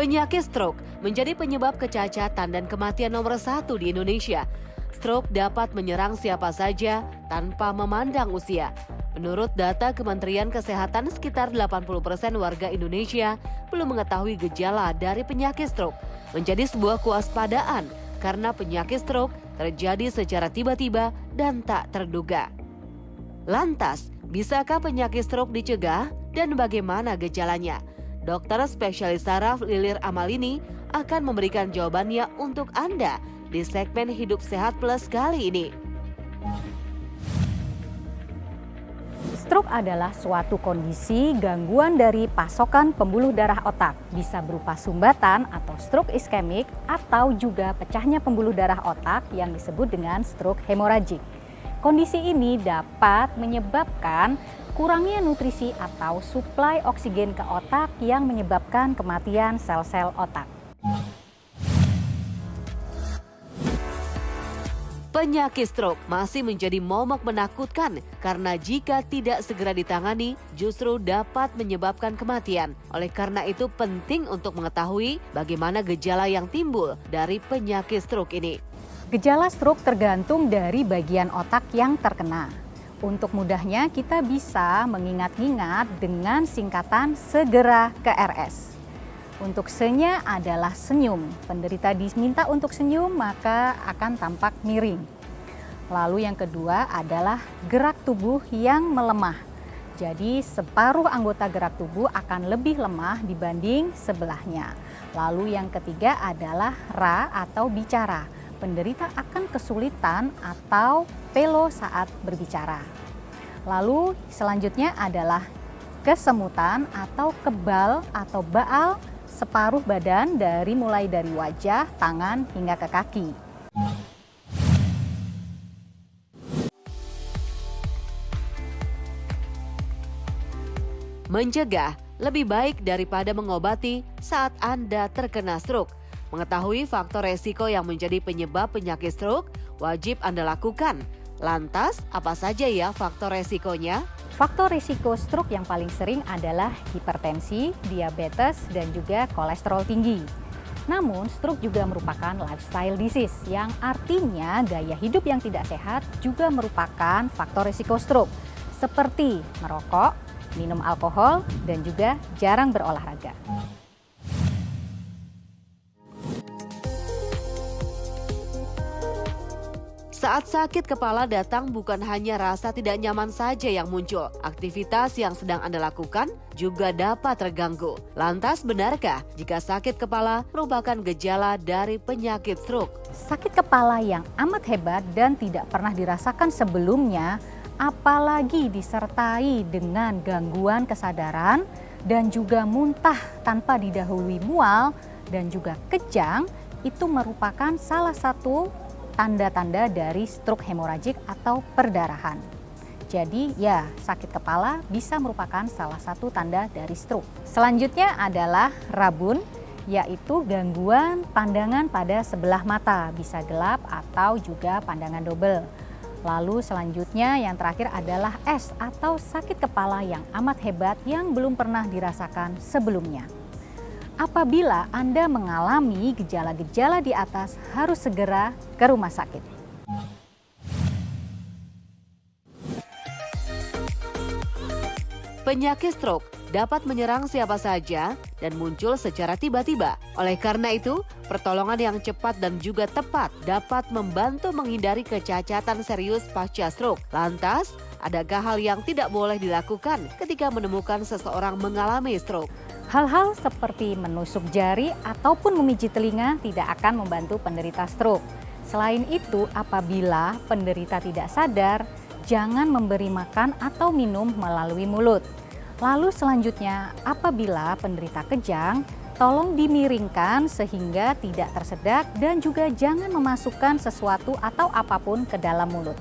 Penyakit stroke menjadi penyebab kecacatan dan kematian nomor 1 di Indonesia. Stroke dapat menyerang siapa saja tanpa memandang usia. Menurut data Kementerian Kesehatan, sekitar 80% warga Indonesia belum mengetahui gejala dari penyakit stroke. Menjadi sebuah kewaspadaan karena penyakit stroke terjadi secara tiba-tiba dan tak terduga. Lantas, bisakah penyakit stroke dicegah dan bagaimana gejalanya? Dokter spesialis saraf Lilir Amalini akan memberikan jawabannya untuk Anda di segmen Hidup Sehat Plus kali ini. Stroke adalah suatu kondisi gangguan dari pasokan pembuluh darah otak. Bisa berupa sumbatan atau stroke iskemik atau juga pecahnya pembuluh darah otak yang disebut dengan stroke hemoragik. Kondisi ini dapat menyebabkan kurangnya nutrisi atau suplai oksigen ke otak yang menyebabkan kematian sel-sel otak. Penyakit stroke masih menjadi momok menakutkan karena jika tidak segera ditangani justru dapat menyebabkan kematian. Oleh karena itu penting untuk mengetahui bagaimana gejala yang timbul dari penyakit stroke ini. Gejala stroke tergantung dari bagian otak yang terkena. Untuk mudahnya kita bisa mengingat-ingat dengan singkatan segera ke RS. Untuk se-nya adalah senyum. Penderita diminta untuk senyum maka akan tampak miring. Lalu yang kedua adalah gerak tubuh yang melemah. Jadi separuh anggota gerak tubuh akan lebih lemah dibanding sebelahnya. Lalu yang ketiga adalah ra atau bicara. Penderita akan kesulitan atau pelo saat berbicara. Lalu selanjutnya adalah kesemutan atau kebal atau baal separuh badan mulai dari wajah, tangan hingga ke kaki. Mencegah lebih baik daripada mengobati saat Anda terkena stroke. Mengetahui faktor resiko yang menjadi penyebab penyakit stroke wajib Anda lakukan. Lantas, apa saja ya faktor resikonya? Faktor risiko stroke yang paling sering adalah hipertensi, diabetes, dan juga kolesterol tinggi. Namun, stroke juga merupakan lifestyle disease yang artinya gaya hidup yang tidak sehat juga merupakan faktor risiko stroke. Seperti merokok, minum alkohol, dan juga jarang berolahraga. Saat sakit kepala datang bukan hanya rasa tidak nyaman saja yang muncul. Aktivitas yang sedang Anda lakukan juga dapat terganggu. Lantas benarkah jika sakit kepala merupakan gejala dari penyakit stroke? Sakit kepala yang amat hebat dan tidak pernah dirasakan sebelumnya, apalagi disertai dengan gangguan kesadaran dan juga muntah tanpa didahului mual dan juga kejang, itu merupakan salah satu tanda-tanda dari stroke hemoragik atau perdarahan. Jadi ya, sakit kepala bisa merupakan salah satu tanda dari stroke. Selanjutnya adalah rabun, yaitu gangguan pandangan pada sebelah mata, bisa gelap atau juga pandangan double. Lalu selanjutnya yang terakhir adalah S atau sakit kepala yang amat hebat yang belum pernah dirasakan sebelumnya. Apabila Anda mengalami gejala-gejala di atas, harus segera ke rumah sakit. Penyakit stroke dapat menyerang siapa saja dan muncul secara tiba-tiba. Oleh karena itu, pertolongan yang cepat dan juga tepat dapat membantu menghindari kecacatan serius pasca stroke. Lantas, adakah hal yang tidak boleh dilakukan ketika menemukan seseorang mengalami stroke? Hal-hal seperti menusuk jari ataupun memijit telinga tidak akan membantu penderita stroke. Selain itu, apabila penderita tidak sadar, jangan memberi makan atau minum melalui mulut. Lalu selanjutnya, apabila penderita kejang, tolong dimiringkan sehingga tidak tersedak dan juga jangan memasukkan sesuatu atau apapun ke dalam mulut.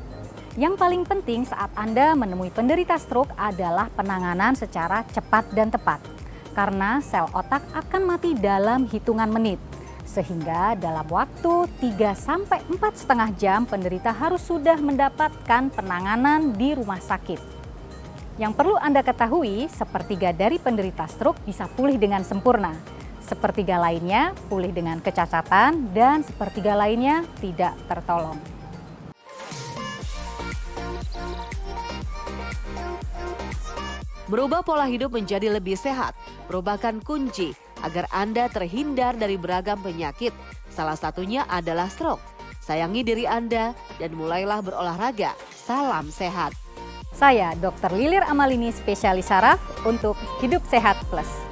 Yang paling penting saat Anda menemui penderita stroke adalah penanganan secara cepat dan tepat. Karena sel otak akan mati dalam hitungan menit. Sehingga dalam waktu 3-4,5 jam penderita harus sudah mendapatkan penanganan di rumah sakit. Yang perlu Anda ketahui, sepertiga dari penderita stroke bisa pulih dengan sempurna. sepertiga lainnya pulih dengan kecacatan, dan sepertiga lainnya tidak tertolong. Merubah pola hidup menjadi lebih sehat merupakan kunci agar Anda terhindar dari beragam penyakit. Salah satunya adalah stroke. Sayangi diri Anda dan mulailah berolahraga. Salam sehat. Saya Dr. Lilir Amalini, spesialis saraf untuk Hidup Sehat Plus.